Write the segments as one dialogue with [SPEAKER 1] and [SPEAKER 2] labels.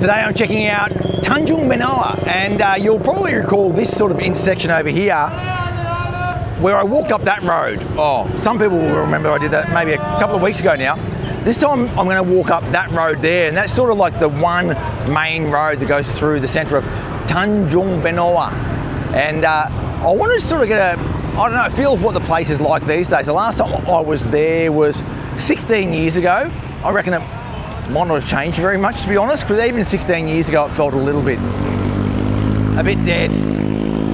[SPEAKER 1] Today I'm checking out Tanjung Benoa, and you'll probably recall this sort of intersection over here where I walked up that road. Oh, some people will remember I did that maybe a couple of weeks ago now. This time I'm going to walk up that road there, and that's sort of like the one main road that goes through the centre of Tanjung Benoa. And I want to sort of get a feel of what the place is like these days. The last time I was there was 16 years ago. I reckon it might not have changed very much, to be honest, because even 16 years ago it felt a bit dead.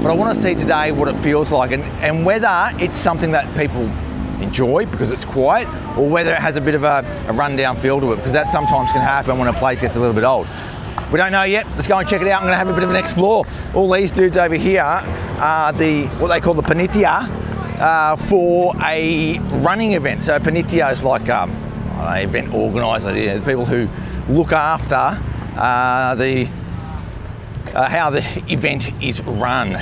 [SPEAKER 1] But I want to see today what it feels like, and whether it's something that people enjoy because it's quiet, or whether it has a bit of a rundown feel to it, because that sometimes can happen when a place gets a little bit old. We don't know yet. Let's go and check it out. I'm going to have a bit of an explore. All these dudes over here are what they call the panitia for a running event. So panitia is like event organiser. There's people who look after how the event is run.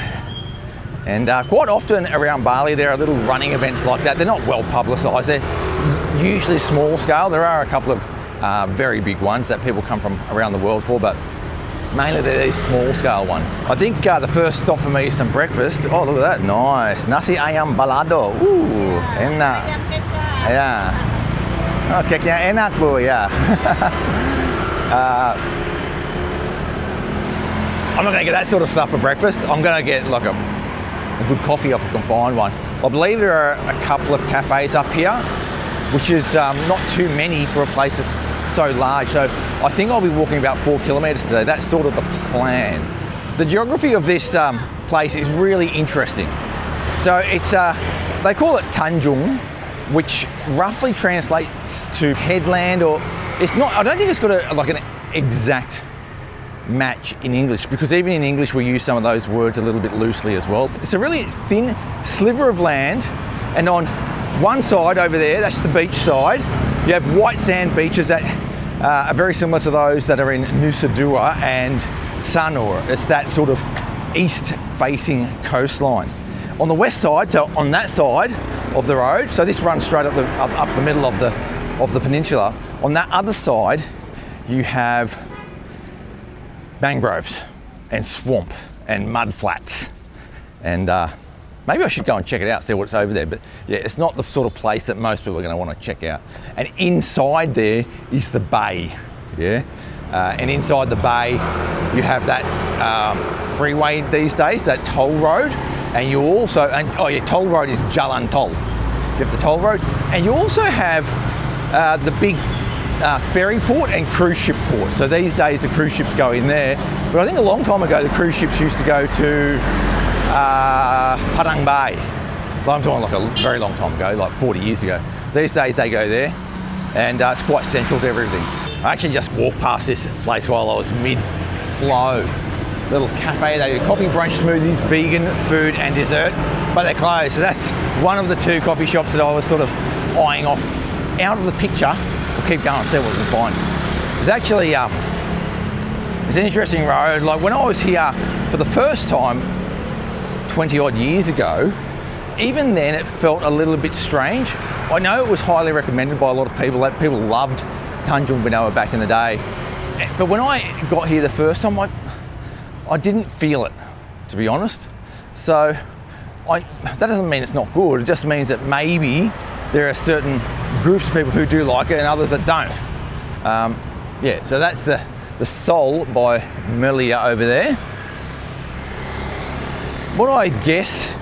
[SPEAKER 1] And quite often around Bali there are little running events like that. They're not well publicised. They're usually small scale. There are a couple of very big ones that people come from around the world for, but mainly they're these small scale ones. I think the first stop for me is some breakfast. Oh, look at that, nice. Nasi ayam balado. Ooh, enak. Yeah. Oh, keknya enak, bu, yeah. I'm not going to get that sort of stuff for breakfast. I'm going to get like a good coffee if I can find one. I believe there are a couple of cafes up here, which is not too many for a place that's so large. So I think I'll be walking about 4 kilometres today. That's sort of the plan. The geography of this place is really interesting. So it's, they call it Tanjung, which roughly translates to headland, or it's not, I don't think it's got an exact match in English, because even in English we use some of those words a little bit loosely as well. It's a really thin sliver of land, and on one side over there, that's the beach side, you have white sand beaches that are very similar to those that are in Nusa Dua and Sanur. It's that sort of east-facing coastline. On the west side, so on that side of the road, so this runs straight up the middle of the peninsula. On that other side, you have mangroves and swamp and mud flats, and maybe I should go and check it out, see what's over there. But yeah, it's not the sort of place that most people are going to want to check out. And inside there is the bay, yeah. And inside the bay, you have that freeway these days, that toll road, and you also, toll road is Jalan Tol. You have the toll road, and you also have the big ferry port and cruise ship port. So these days the cruise ships go in there, but I think a long time ago the cruise ships used to go to Padang Bay. I'm talking like a very long time ago, like 40 years ago. These days they go there, and it's quite central to everything. I actually just walked past this place while I was mid-flow. Little cafe, they do coffee, brunch, smoothies, vegan food and dessert, but they're closed. So that's one of the 2 coffee shops that I was sort of eyeing off out of the picture. We'll keep going and see what we can find. There's actually, it's an interesting road. Like when I was here for the first time 20 odd years ago, even then it felt a little bit strange. I know it was highly recommended by a lot of people, that people loved Tanjung Benoa back in the day. But when I got here the first time, I didn't feel it, to be honest. So that doesn't mean it's not good. It just means that maybe there are certain groups of people who do like it and others that don't. Yeah, so that's the Sol by Melia over there. What I guess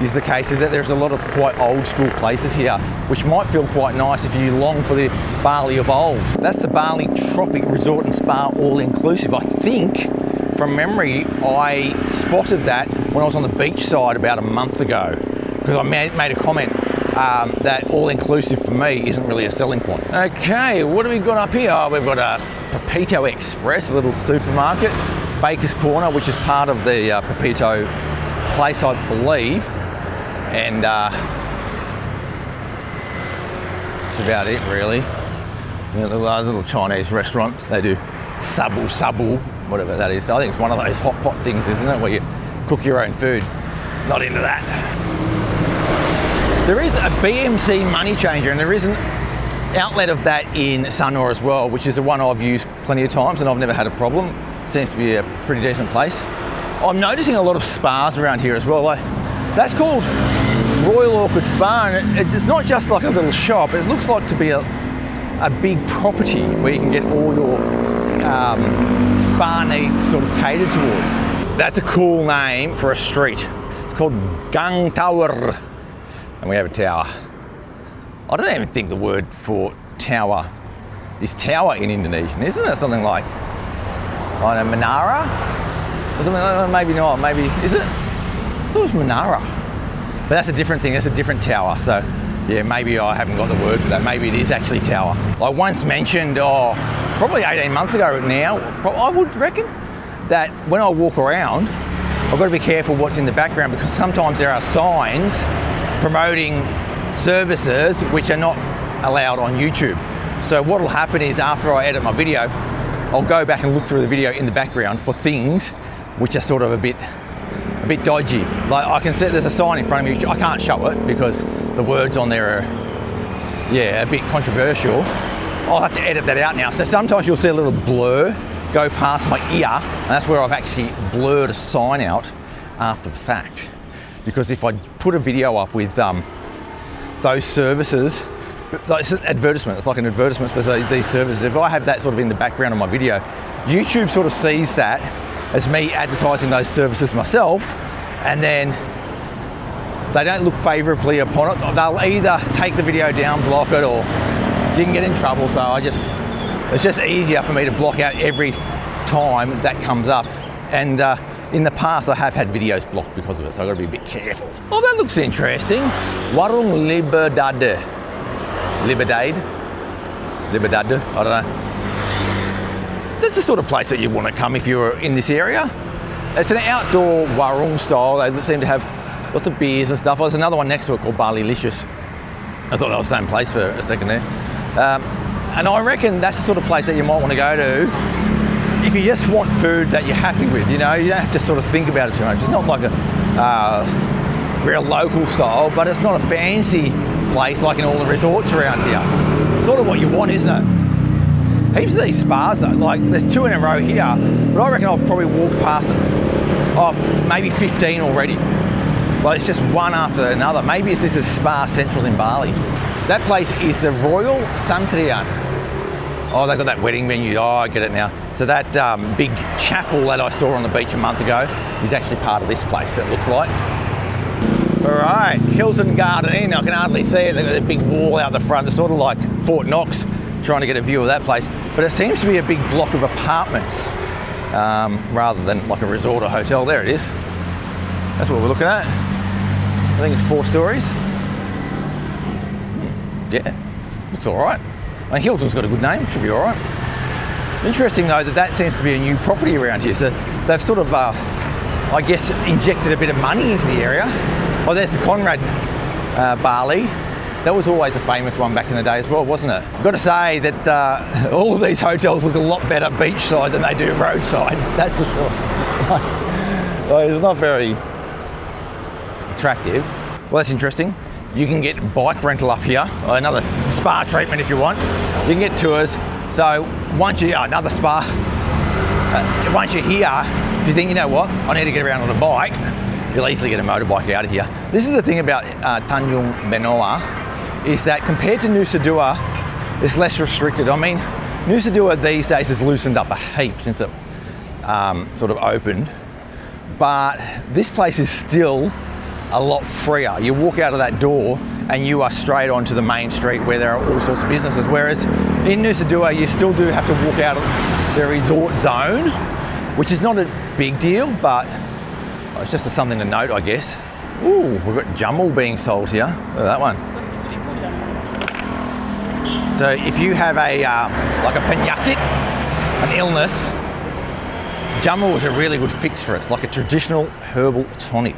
[SPEAKER 1] is the case is that there's a lot of quite old school places here, which might feel quite nice if you long for the Bali of old. That's the Bali Tropic Resort and Spa all-inclusive. I think, from memory, I spotted that when I was on the beach side about a month ago, because I made a comment that all-inclusive for me isn't really a selling point. Okay, what have we got up here? Oh, we've got a Pepito Express, a little supermarket, Baker's Corner, which is part of the Pepito place, I believe, and that's about it really. You know, those little Chinese restaurants, they do sabu, whatever that is. I think it's one of those hot pot things, isn't it, where you cook your own food. Not into that. There is a BMC money changer, and there isn't outlet of that in Sanur as well, which is the one I've used plenty of times and I've never had a problem. Seems to be a pretty decent place. I'm noticing a lot of spas around here as well. Like, that's called Royal Orchid Spa, and it's not just like a little shop. It looks like to be a big property where you can get all your spa needs sort of catered towards. That's a cool name for a street. It's called Gang Tower, and we have a tower. I don't even think the word for tower is tower in Indonesian. Isn't it something like, I don't know, Menara? Or something, maybe not, maybe, is it? I thought it was Menara. But that's a different thing, that's a different tower. So yeah, maybe I haven't got the word for that. Maybe it is actually tower. I once mentioned, probably 18 months ago now, I would reckon that when I walk around, I've got to be careful what's in the background, because sometimes there are signs promoting services which are not allowed on YouTube. So what will happen is, after I edit my video, I'll go back and look through the video in the background for things which are sort of a bit dodgy. Like, I can see there's a sign in front of me. I can't show it because the words on there are, yeah, a bit controversial. I'll have to edit that out now. So sometimes you'll see a little blur go past my ear, and that's where I've actually blurred a sign out after the fact. Because if I put a video up with those services, like it's an advertisement, it's like an advertisement for these services. If I have that sort of in the background of my video, YouTube sort of sees that as me advertising those services myself, and then they don't look favourably upon it. They'll either take the video down, block it, or you can get in trouble. So it's just easier for me to block out every time that comes up. And in the past, I have had videos blocked because of it, so I've got to be a bit careful. Oh, that looks interesting. Warung Liberdade. Liberdade? Liberdade? I don't know. That's the sort of place that you want to come if you're in this area. It's an outdoor warung style. They seem to have lots of beers and stuff. There's another one next to it called Bali Licious. I thought that was the same place for a second there. And I reckon that's the sort of place that you might want to go to if you just want food that you're happy with. You know, you don't have to sort of think about it too much. It's not like a real local style, but it's not a fancy place like in all the resorts around here. It's sort of what you want, isn't it? Heaps of these spas though, like there's 2 in a row here, but I reckon I've probably walked past maybe 15 already. Like, it's just one after another. Maybe this is Spa Central in Bali. That place is the Royal Santrian. Oh, they've got that wedding venue. Oh, I get it now. So that big chapel that I saw on the beach a month ago is actually part of this place, it looks like. All right, Hilton Garden Inn. I can hardly see it. They've got a big wall out the front. It's sort of like Fort Knox, trying to get a view of that place. But it seems to be a big block of apartments rather than like a resort or hotel. There it is. That's what we're looking at. I think it's 4 stories. Yeah, looks all right. I mean, Hilton's got a good name, should be all right. Interesting though that seems to be a new property around here. So they've sort of, I guess, injected a bit of money into the area. Oh, there's the Conrad Bali. That was always a famous one back in the day as well, wasn't it? I've got to say that all of these hotels look a lot better beachside than they do roadside, that's for sure. It's not very attractive. Well, that's interesting. You can get bike rental up here, another spa treatment if you want. You can get tours. So once another spa, once you're here, if you think, you know what, I need to get around on a bike, you'll easily get a motorbike out of here. This is the thing about Tanjung Benoa, is that compared to Nusa Dua, it's less restricted. I mean, Nusa Dua these days has loosened up a heap since it sort of opened, but this place is still a lot freer. You walk out of that door and you are straight onto the main street where there are all sorts of businesses, whereas in Nusa Dua you still do have to walk out of the resort zone, which is not a big deal, but it's just something to note, I guess. Ooh, we've got Jamu being sold here. Look at that one. So if you have a like a penyakit, an illness, Jamu is a really good fix for it. It's like a traditional herbal tonic.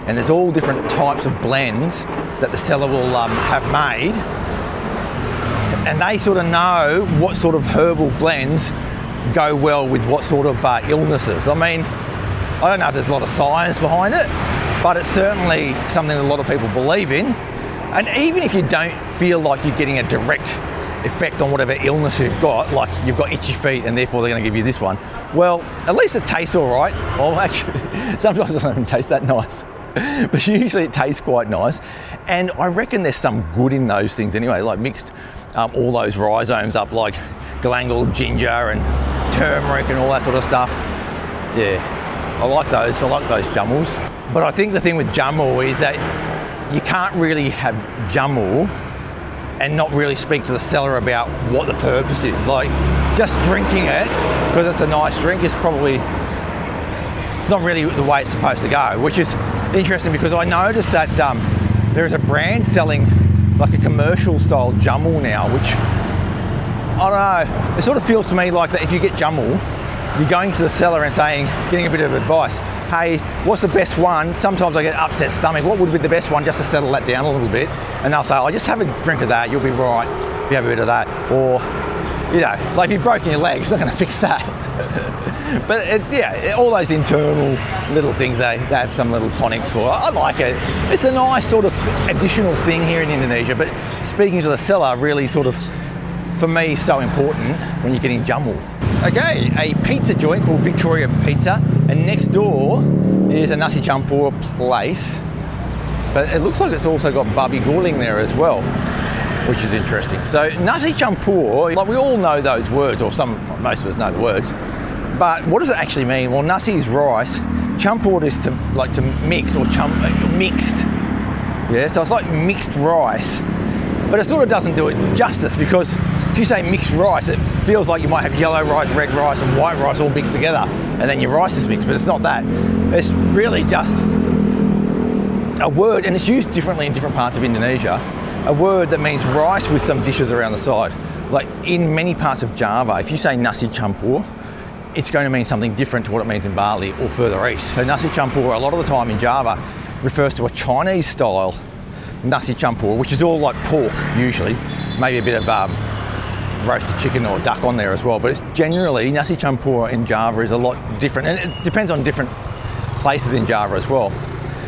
[SPEAKER 1] And there's all different types of blends that the seller will have made. And they sort of know what sort of herbal blends go well with what sort of illnesses. I mean, I don't know if there's a lot of science behind it, but it's certainly something that a lot of people believe in. And even if you don't feel like you're getting a direct effect on whatever illness you've got, like you've got itchy feet and therefore they're going to give you this one. Well, at least it tastes all right. Well, actually, sometimes it doesn't even taste that nice, but usually it tastes quite nice. And I reckon there's some good in those things anyway, like mixed all those rhizomes up, like galangal, ginger and turmeric and all that sort of stuff. Yeah, I like those jamus. But I think the thing with jamu is that you can't really have jamu and not really speak to the seller about what the purpose is. Like, just drinking it because it's a nice drink is probably not really the way it's supposed to go, which is interesting because I noticed that there is a brand selling like a commercial style jamu now, which, I don't know, it sort of feels to me like that if you get jamu, you're going to the seller and saying, getting a bit of advice. Hey, what's the best one? Sometimes I get upset stomach. What would be the best one just to settle that down a little bit? And they'll say, oh, just have a drink of that. You'll be right if you have a bit of that. Or, you know, like if you've broken your leg, it's not going to fix that. But yeah, all those internal little things they have some little tonics for. I like it. It's a nice sort of additional thing here in Indonesia. But speaking to the seller really sort of, for me, so important when you're getting jamu. Okay, a pizza joint called Victoria Pizza, and next door is a nasi campur place, but it looks like it's also got babi guling there as well, which is interesting. So nasi campur, like we all know those words, or most of us know the words, but what does it actually mean? Well, nasi is rice, campur is to mix or mixed. Yeah, so it's like mixed rice, but it sort of doesn't do it justice because if you say mixed rice, it feels like you might have yellow rice, red rice and white rice all mixed together and then your rice is mixed, but it's not that. It's really just a word, and it's used differently in different parts of Indonesia, a word that means rice with some dishes around the side. Like in many parts of Java, if you say nasi campur, it's going to mean something different to what it means in Bali or further east. So nasi campur a lot of the time in Java refers to a Chinese style nasi campur, which is all like pork usually, maybe a bit of roasted chicken or duck on there as well, but it's generally nasi campur in Java is a lot different, and it depends on different places in Java as well.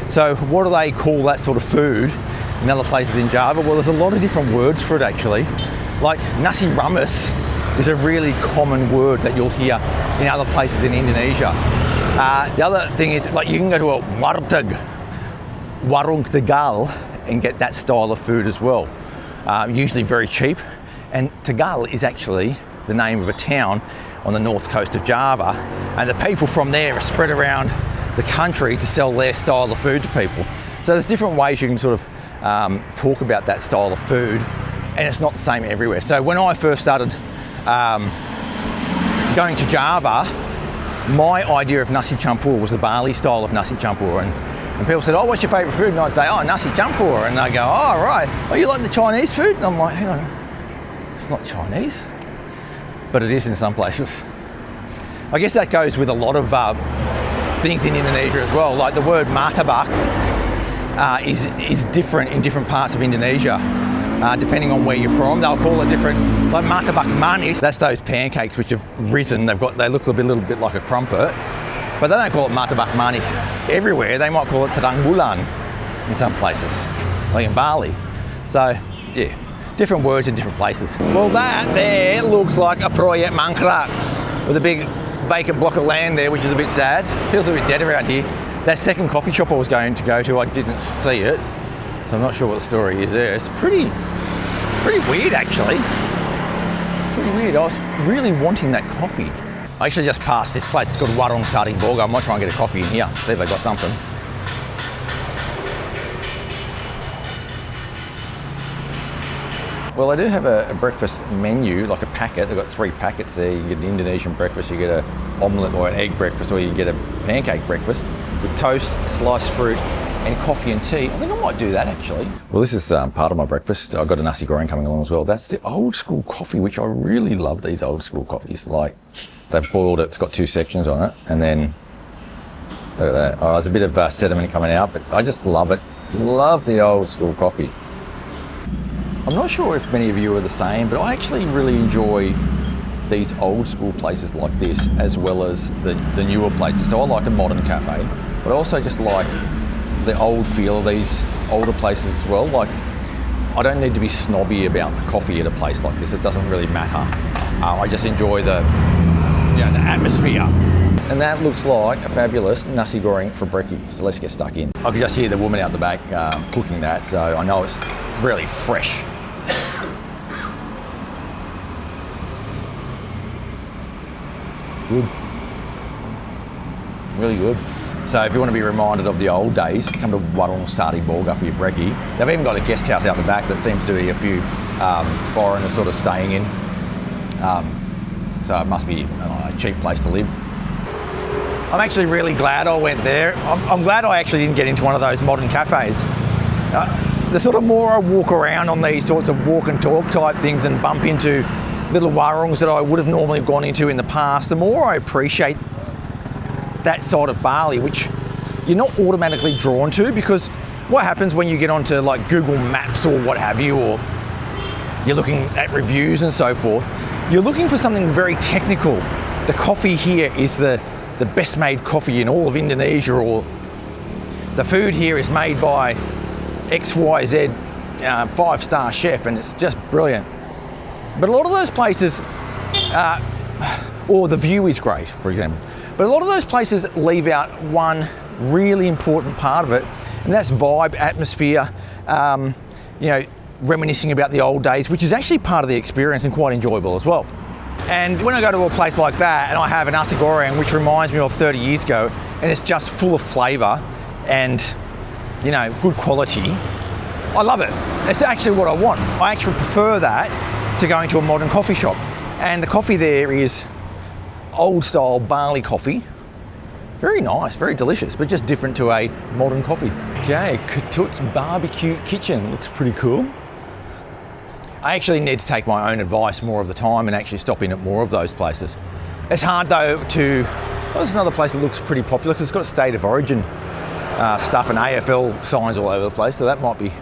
[SPEAKER 1] So what do they call that sort of food in other places in Java? Well, there's a lot of different words for it actually. Like nasi rames is a really common word that you'll hear in other places in Indonesia. The other thing is, like, you can go to a warung Tegal and get that style of food as well, usually very cheap. And Tegal is actually the name of a town on the north coast of Java, and the people from there are spread around the country to sell their style of food to people. So there's different ways you can sort of talk about that style of food, and it's not the same everywhere. So when I first started going to Java, my idea of nasi campur was the Bali style of nasi campur, and people said, oh, what's your favourite food? And I'd say, oh, nasi campur, and they go, oh, right, oh, you like the Chinese food? And I'm like, hang on, it's not Chinese, but it is in some places. I guess that goes with a lot of things in Indonesia as well, like the word martabak is different in different parts of Indonesia. Depending on where you're from, they'll call it different. Like martabak manis, that's those pancakes which have risen. They look a little bit like a crumpet, but they don't call it martabak manis everywhere. They might call it terang bulan in some places, like in Bali. So yeah, different words in different places. Well, that there looks like a proyek mangkrak with a big vacant block of land there, which is a bit sad. Feels a bit dead around here. That second coffee shop I was going to go to, I didn't see it. So I'm not sure what the story is there. It's pretty weird actually. Pretty weird. I was really wanting that coffee. I actually just passed this place. It's called Warung Sari Boga. I might try and get a coffee in here, see if they got something. Well, I do have a breakfast menu, like a packet. They've got 3 packets there. You get an Indonesian breakfast, you get an omelette or an egg breakfast, or you get a pancake breakfast with toast, sliced fruit, and coffee and tea. I think I might do that actually. Well, this is part of my breakfast. I've got a nasi goreng coming along as well. That's the old school coffee, which I really love these old school coffees. Like, they've boiled it, it's got 2 sections on it, and then, look at that. Oh, there's a bit of sediment coming out, but I just love it. Love the old school coffee. I'm not sure if many of you are the same, but I actually really enjoy these old school places like this, as well as the newer places. So I like a modern cafe, but I also just like the old feel of these older places as well. Like I don't need to be snobby about the coffee at a place like this. It doesn't really matter. I just enjoy the atmosphere. And that looks like a fabulous nasi goreng for brekkie. So let's get stuck in. I can just hear the woman out the back cooking that, so I know it's really fresh. Good. Really good. So if you want to be reminded of the old days, come to Warung Sari Boga for your brekkie. They've even got a guest house out the back that seems to be a few foreigners sort of staying in. So it must be a cheap place to live. I'm actually really glad I went there. I'm glad I actually didn't get into one of those modern cafes. The sort of more I walk around on these sorts of walk and talk type things and bump into little warungs that I would have normally gone into in the past, the more I appreciate that side of Bali, which you're not automatically drawn to, because what happens when you get onto like Google Maps or what have you, or you're looking at reviews and so forth, you're looking for something very technical. The coffee here is the best made coffee in all of Indonesia, or the food here is made by XYZ 5-star chef and it's just brilliant. But a lot of those places, or the view is great, for example, but a lot of those places leave out one really important part of it, and that's vibe, atmosphere, reminiscing about the old days, which is actually part of the experience and quite enjoyable as well. And when I go to a place like that and I have a nasi goreng, which reminds me of 30 years ago, and it's just full of flavour and, good quality, I love it. It's actually what I want. I actually prefer that to going to a modern coffee shop. And the coffee there is old style Bali coffee. Very nice, very delicious, but just different to a modern coffee. Okay, Ketut's Barbecue Kitchen looks pretty cool. I actually need to take my own advice more of the time and actually stop in at more of those places. It's hard though to, there's another place that looks pretty popular because it's got state of origin stuff and AFL signs all over the place, so that might be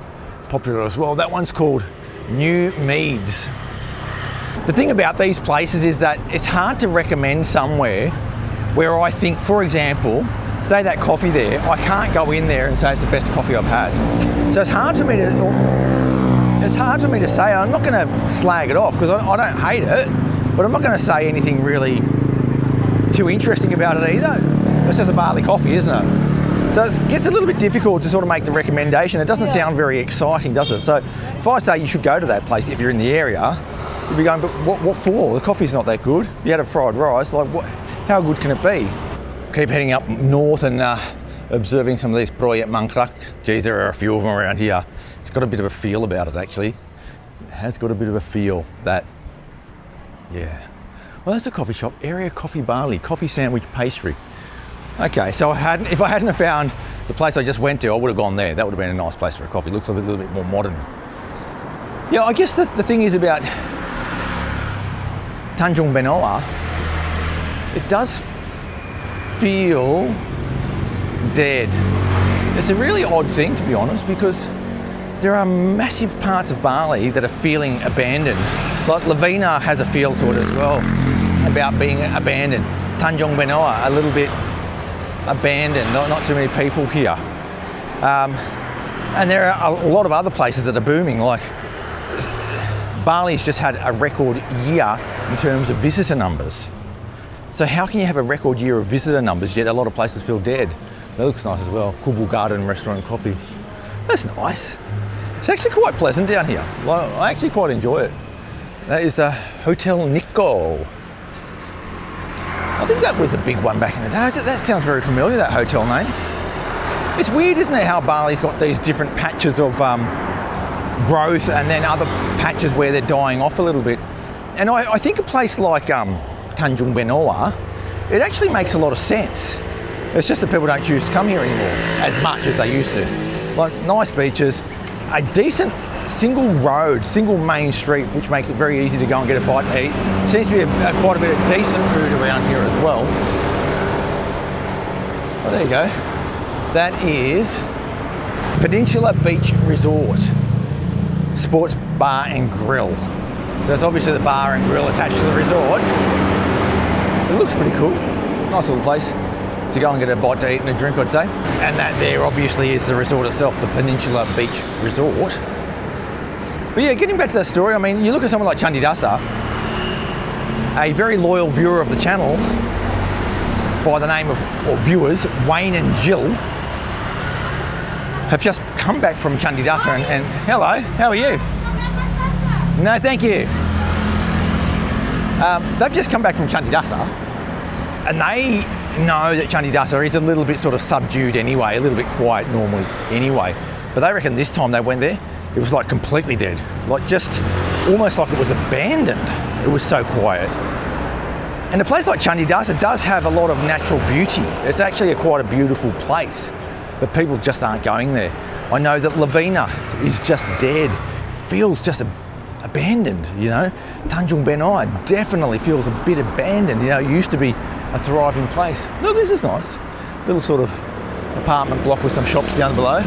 [SPEAKER 1] popular as well. That one's called New Meads. The thing about these places is that it's hard to recommend somewhere where I think, for example, say that coffee there, I can't go in there and say it's the best coffee I've had. So it's hard for me to say. I'm not going to slag it off because I don't hate it, but I'm not going to say anything really too interesting about it either. It's just a Bali coffee, isn't it? So it gets a little bit difficult to sort of make the recommendation. It doesn't sound very exciting, does it? So if I say you should go to that place if you're in the area, you'd be going, but what for? The coffee's not that good. You had a fried rice, like how good can it be? Keep heading up north and observing some of these proyek mangkrak. Geez, there are a few of them around here. It's got a bit of a feel about it actually. It has got a bit of a feel that, yeah. Well, that's a coffee shop, Area Coffee Bali, coffee sandwich pastry. Okay, so if I hadn't have found the place I just went to, I would have gone there. That would have been a nice place for a coffee. It looks a little bit more modern. Yeah, I guess the thing is about Tanjung Benoa, it does feel dead. It's a really odd thing, to be honest, because there are massive parts of Bali that are feeling abandoned. Like Lavina has a feel to it as well, about being abandoned. Tanjung Benoa, a little bit abandoned, not too many people here. And there are a lot of other places that are booming, like Bali's just had a record year in terms of visitor numbers. So how can you have a record year of visitor numbers yet a lot of places feel dead? That looks nice as well. Kubu Garden Restaurant and Coffee. That's nice. It's actually quite pleasant down here. I actually quite enjoy it. That is the Hotel Nico. I think that was a big one back in the day. That sounds very familiar, that hotel name. It's weird, isn't it, how Bali's got these different patches of growth and then other patches where they're dying off a little bit. And I think a place like Tanjung Benoa, it actually makes a lot of sense. It's just that people don't choose to come here anymore as much as they used to. Like nice beaches, a decent single road, single main street, which makes it very easy to go and get a bite to eat. Seems to be quite a bit of decent food around here as well. Well, there you go. That is Peninsula Beach Resort, Sports Bar and Grill. So it's obviously the bar and grill attached to the resort. It looks pretty cool. Nice little place to go and get a bite to eat and a drink, I'd say. And that there obviously is the resort itself, the Peninsula Beach Resort. But yeah, getting back to that story, I mean, you look at someone like Chandidasa, a very loyal viewer of the channel by the name of, or viewers, Wayne and Jill, have just come back from Chandidasa and hello, how are you? No, thank you. They've just come back from Chandidasa and they know that Chandidasa is a little bit sort of subdued anyway, a little bit quiet normally anyway. But they reckon this time they went there, it was like completely dead. Like just almost like it was abandoned. It was so quiet. And a place like Chandidasa does have a lot of natural beauty. It's actually quite a beautiful place, but people just aren't going there. I know that Lavina is just dead, feels just abandoned, you know. Tanjung Benoa definitely feels a bit abandoned, you know, it used to be a thriving place. No, this is nice. Little sort of apartment block with some shops down below.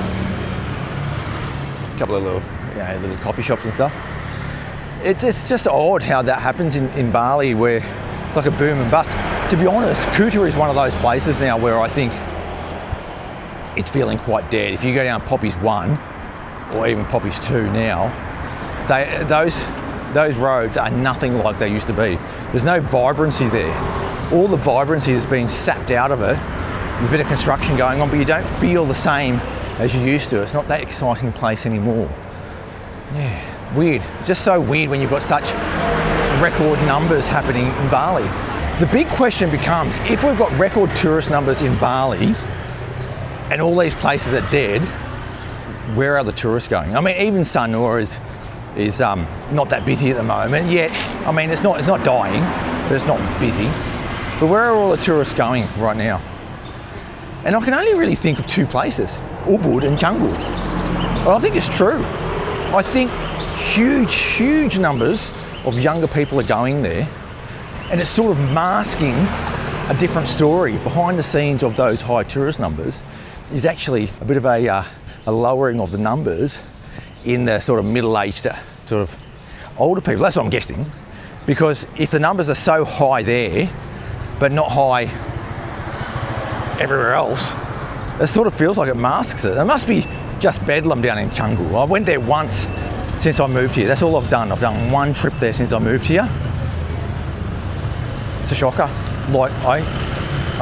[SPEAKER 1] A couple of little, you know, little coffee shops and stuff. It's just odd how that happens in Bali, where it's like a boom and bust. To be honest, Kuta is one of those places now where I think it's feeling quite dead. If you go down Poppies 1 or even Poppies 2 now, those roads are nothing like they used to be. There's no vibrancy there. All the vibrancy has been sapped out of it. There's a bit of construction going on, but you don't feel the same as you used to. It's not that exciting place anymore. Yeah, weird. Just so weird when you've got such record numbers happening in Bali. The big question becomes, if we've got record tourist numbers in Bali and all these places are dead, where are the tourists going? I mean, even Sanur is not that busy at the moment yet. I mean, it's not dying, but it's not busy. But where are all the tourists going right now? And I can only really think of two places, Ubud and Canggu. But I think it's true. I think huge numbers of younger people are going there, and it's sort of masking a different story. Behind the scenes of those high tourist numbers is actually a bit of a lowering of the numbers in the sort of middle-aged, sort of older people. That's what I'm guessing. Because if the numbers are so high there, but not high everywhere else, it sort of feels like it masks it. It must be just bedlam down in Canggu. I went there once since I moved here. That's all I've done. I've done one trip there since I moved here. It's a shocker. Like, I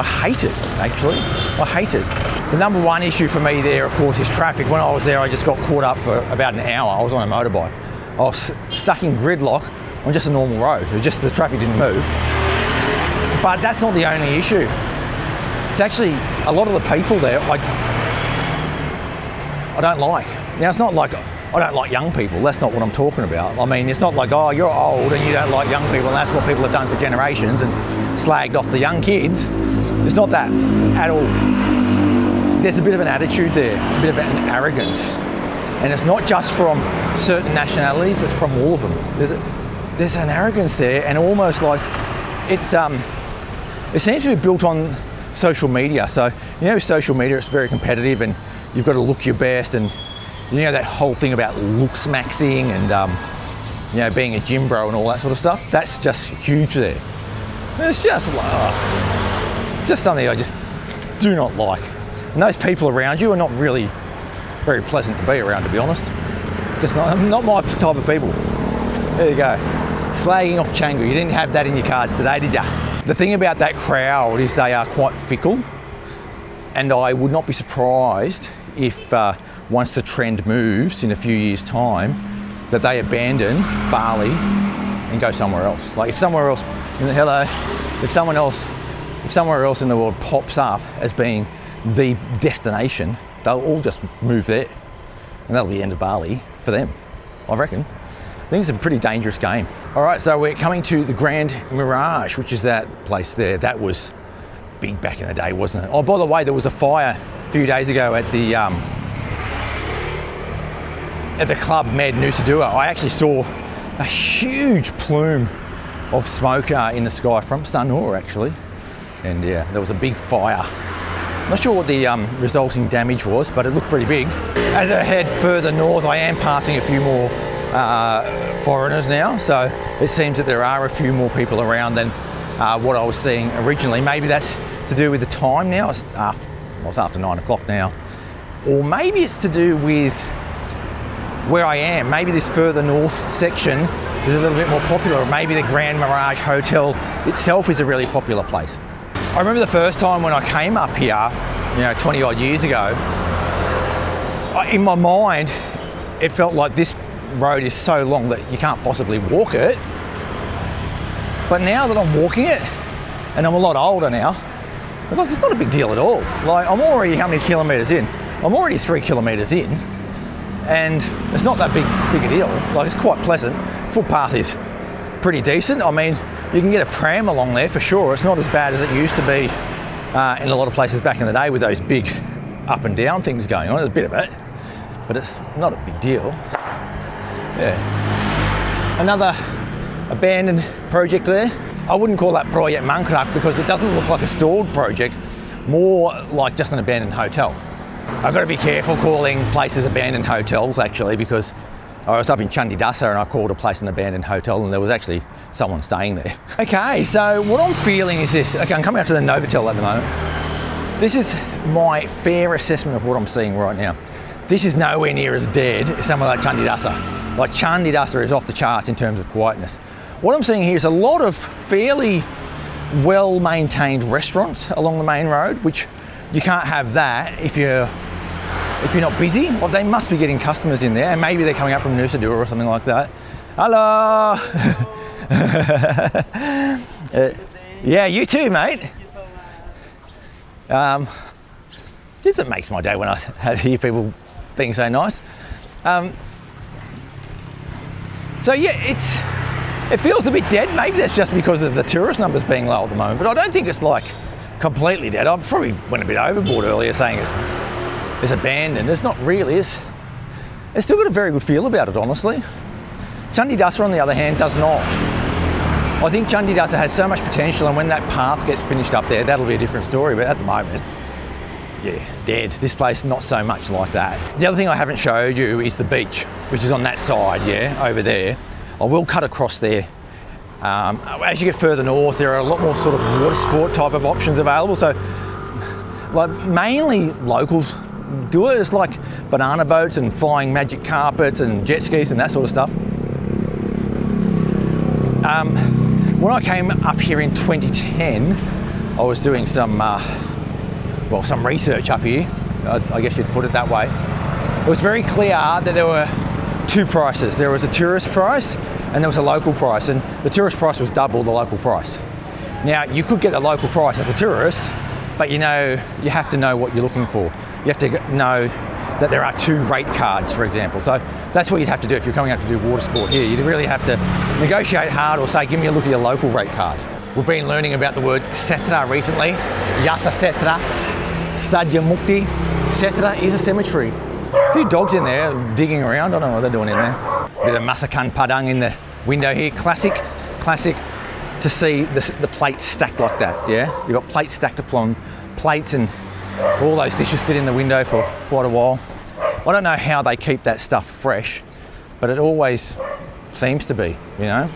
[SPEAKER 1] hate it, actually. I hate it. The number one issue for me there, of course, is traffic. When I was there, I just got caught up for about an hour. I was on a motorbike. I was stuck in gridlock on just a normal road. It was just the traffic didn't move. But that's not the only issue. It's actually a lot of the people there I don't like. Now, it's not like I don't like young people. That's not what I'm talking about. I mean, it's not like, oh, you're old and you don't like young people and that's what people have done for generations and slagged off the young kids. It's not that at all. There's a bit of an attitude there, a bit of an arrogance. And it's not just from certain nationalities, it's from all of them. There's an arrogance there, and almost like it seems to be built on social media. So, you know, social media, it's very competitive and you've got to look your best, and you know that whole thing about looks maxing and you know, being a gym bro and all that sort of stuff. That's just huge there. It's just something I just do not like. And those people around you are not really very pleasant to be around, to be honest. Just not my type of people. There you go. Slagging off Canggu. You didn't have that in your cards today, did ya? The thing about that crowd is they are quite fickle, and I would not be surprised if once the trend moves in a few years' time, that they abandon Bali and go somewhere else. Like if somewhere else, if somewhere else in the world pops up as being the destination, they'll all just move there, and that'll be the end of Bali for them, I reckon. I think it's a pretty dangerous game. All right, so we're coming to the Grand Mirage, which is that place there. That was big back in the day, wasn't it? Oh, by the way, there was a fire a few days ago at the Club Med Nusa Dua. I actually saw a huge plume of smoke in the sky from Sanur, actually. And yeah, there was a big fire. Not sure what the resulting damage was, but it looked pretty big. As I head further north, I am passing a few more foreigners now, so it seems that there are a few more people around than what I was seeing originally. Maybe that's to do with the time now. It's after 9 o'clock now. Or maybe it's to do with where I am, maybe this further north section is a little bit more popular, or maybe the Grand Mirage Hotel itself is a really popular place. I remember the first time when I came up here, 20 odd years ago, in my mind, it felt like this road is so long that you can't possibly walk it. But now that I'm walking it, and I'm a lot older now, it's not a big deal at all. Like, I'm already how many kilometres in? I'm already 3 kilometres in, and it's not that big a deal. Like, it's quite pleasant. Footpath is pretty decent. I mean, you can get a pram along there for sure. It's not as bad as it used to be in a lot of places back in the day with those big up and down things going on. There's a bit of it, but it's not a big deal. Yeah. Another abandoned project there. I wouldn't call that Project Mangkrak because it doesn't look like a stalled project, more like just an abandoned hotel. I've got to be careful calling places abandoned hotels actually, because I was up in Chandidasa and I called a place an abandoned hotel and there was actually someone staying there. Okay, so what I'm feeling is this. Okay, I'm coming up to the Novotel at the moment. This is my fair assessment of what I'm seeing right now. This is nowhere near as dead as somewhere like Chandidasa. Like, Chandidasa is off the charts in terms of quietness. What I'm seeing here is a lot of fairly well-maintained restaurants along the main road, which you can't have that if you're not busy. Well, they must be getting customers in there, and maybe they're coming up from Nusa Dua or something like that. Hello. Yeah, you too, mate. Just it makes my day when I hear people being so nice. So yeah, it feels a bit dead. Maybe that's just because of the tourist numbers being low at the moment, but I don't think it's like completely dead. I probably went a bit overboard earlier saying it's abandoned. It's not really. It's still got a very good feel about it, honestly. Chandidasa, on the other hand, does not. I think Chandidasa has so much potential, and when that path gets finished up there, that'll be a different story, but at the moment, yeah, dead. This place, not so much like that. The other thing I haven't showed you is the beach, which is on that side, yeah, over there. I will cut across there. As you get further north, there are a lot more sort of water sport type of options available. So, like, mainly locals do it. It's like banana boats and flying magic carpets and jet skis and that sort of stuff. When I came up here in 2010, I was doing some research up here, I guess you'd put it that way. It was very clear that there were two prices. There was a tourist price and there was a local price, and the tourist price was double the local price. Now, you could get the local price as a tourist, but you have to know what you're looking for. You have to know that there are two rate cards, for example. So that's what you'd have to do if you're coming up to do water sport here. You'd really have to negotiate hard or say, give me a look at your local rate card. We've been learning about the word Setra recently. Yasa Setra, Sadya Mukti. Setra is a cemetery. A few dogs in there digging around. I don't know what they're doing in there. A bit of Masakan Padang in the window here. Classic to see the plates stacked like that, yeah? You've got plates stacked upon plates, and all those dishes sit in the window for quite a while. I don't know how they keep that stuff fresh, but it always seems to be, you know?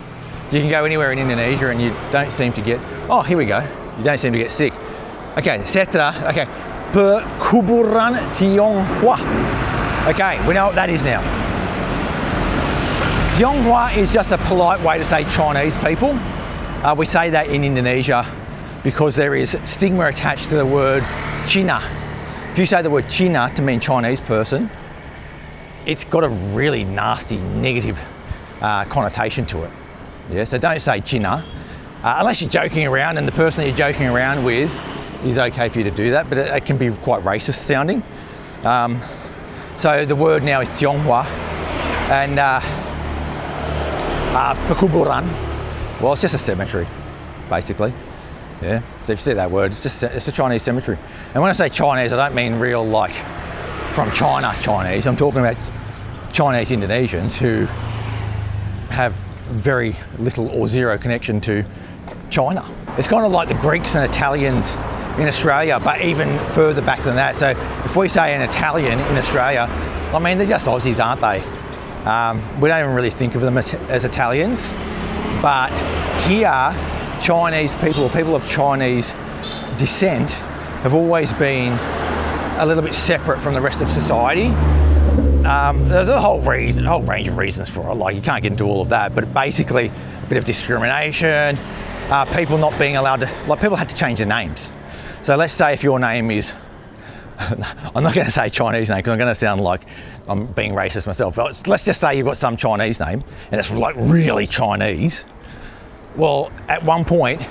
[SPEAKER 1] You can go anywhere in Indonesia and you don't seem to get, oh, here we go. You don't seem to get sick. Okay, Setra, okay. Perkuburan Tionghoa. Okay, we know what that is now. Tionghoa is just a polite way to say Chinese people. We say that in Indonesia because there is stigma attached to the word Cina. If you say the word Cina to mean Chinese person, it's got a really nasty, negative connotation to it. Yeah, so don't say Cina, unless you're joking around and the person you're joking around with is okay for you to do that, but it can be quite racist sounding. So the word now is Tionghoa, and Perkuburan, well, it's just a cemetery, basically. Yeah, so if you see that word, it's a Chinese cemetery. And when I say Chinese, I don't mean real, like, from China Chinese. I'm talking about Chinese Indonesians who have very little or zero connection to China. It's kind of like the Greeks and Italians in Australia, but even further back than that. So if we say an Italian in Australia, I mean, they're just Aussies, aren't they? We don't even really think of them as Italians, but here, Chinese people, or people of Chinese descent, have always been a little bit separate from the rest of society. There's a whole range of reasons for it. Like, you can't get into all of that, but basically a bit of discrimination, people not being allowed to, like, people had to change their names. So let's say if your name is, I'm not going to say Chinese name because I'm going to sound like I'm being racist myself, but let's just say you've got some Chinese name and it's like really Chinese. Well, at one point,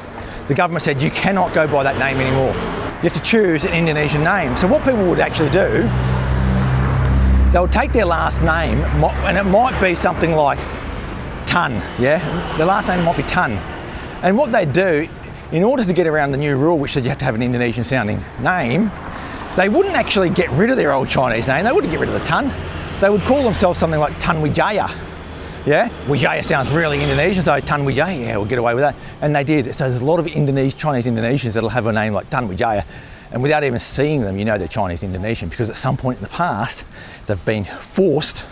[SPEAKER 1] the government said you cannot go by that name anymore. You have to choose an Indonesian name. So what people would actually do, they would take their last name, and it might be something like Tan, yeah? The last name might be Tan. And what they'd do, in order to get around the new rule, which said you have to have an Indonesian sounding name, they wouldn't actually get rid of their old Chinese name. They wouldn't get rid of the Tan. They would call themselves something like Tan Wijaya. Yeah, Wijaya sounds really Indonesian, so Tan Wijaya, yeah, we'll get away with that. And they did. So there's a lot of Chinese Indonesians that'll have a name like Tan Wijaya, and without even seeing them, you know they're Chinese Indonesian, because at some point in the past, they've been forced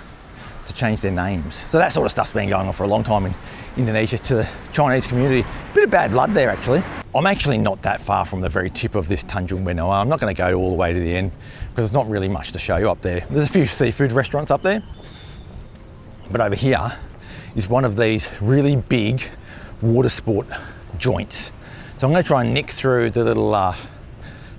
[SPEAKER 1] to change their names. So that sort of stuff's been going on for a long time in Indonesia to the Chinese community. Bit of bad blood there, actually. I'm actually not that far from the very tip of this Tanjung Benoa. I'm not going to go all the way to the end because there's not really much to show you up there. There's a few seafood restaurants up there, but over here is one of these really big water sport joints. So I'm going to try and nick through the little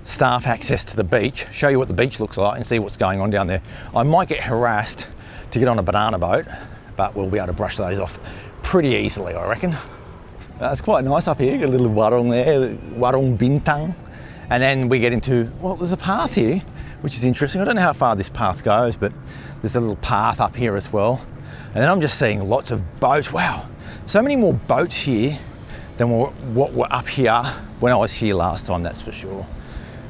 [SPEAKER 1] staff access to the beach, show you what the beach looks like and see what's going on down there. I might get harassed to get on a banana boat, but we'll be able to brush those off pretty easily, I reckon. It's quite nice up here, got a little warung there, warung bintang. And then we get into, well, there's a path here, which is interesting. I don't know how far this path goes, but there's a little path up here as well. And then I'm just seeing lots of boats. Wow, so many more boats here than what were up here when I was here last time, that's for sure.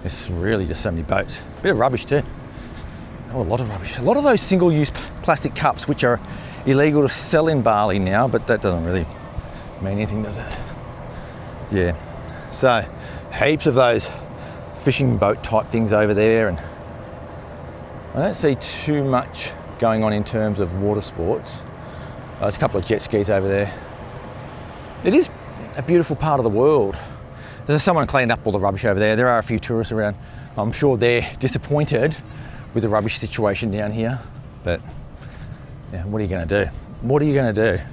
[SPEAKER 1] There's really just so many boats. Bit of rubbish too. Oh, a lot of rubbish. A lot of those single-use plastic cups, which are illegal to sell in Bali now, but that doesn't really mean anything, does it? Yeah, so heaps of those fishing boat type things over there, and I don't see too much going on in terms of water sports. There's a couple of jet skis over there. It is a beautiful part of the world. There's someone cleaned up all the rubbish over there. There are a few tourists around. I'm sure they're disappointed with the rubbish situation down here, but yeah, what are you going to do? What are you going to do?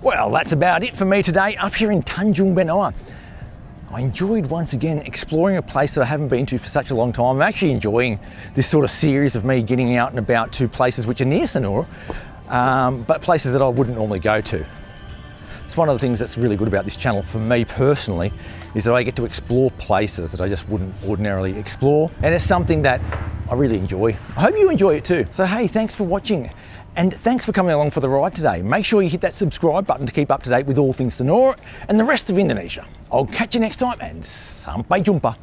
[SPEAKER 1] Well, that's about it for me today up here in Tanjung Benoa. I enjoyed once again exploring a place that I haven't been to for such a long time. I'm actually enjoying this sort of series of me getting out and about to places which are near Sanur, but places that I wouldn't normally go to. It's one of the things that's really good about this channel for me personally, is that I get to explore places that I just wouldn't ordinarily explore, and it's something that I really enjoy. I hope you enjoy it too. So hey, thanks for watching. And thanks for coming along for the ride today. Make sure you hit that subscribe button to keep up to date with all things Sanur and the rest of Indonesia. I'll catch you next time, and sampai jumpa.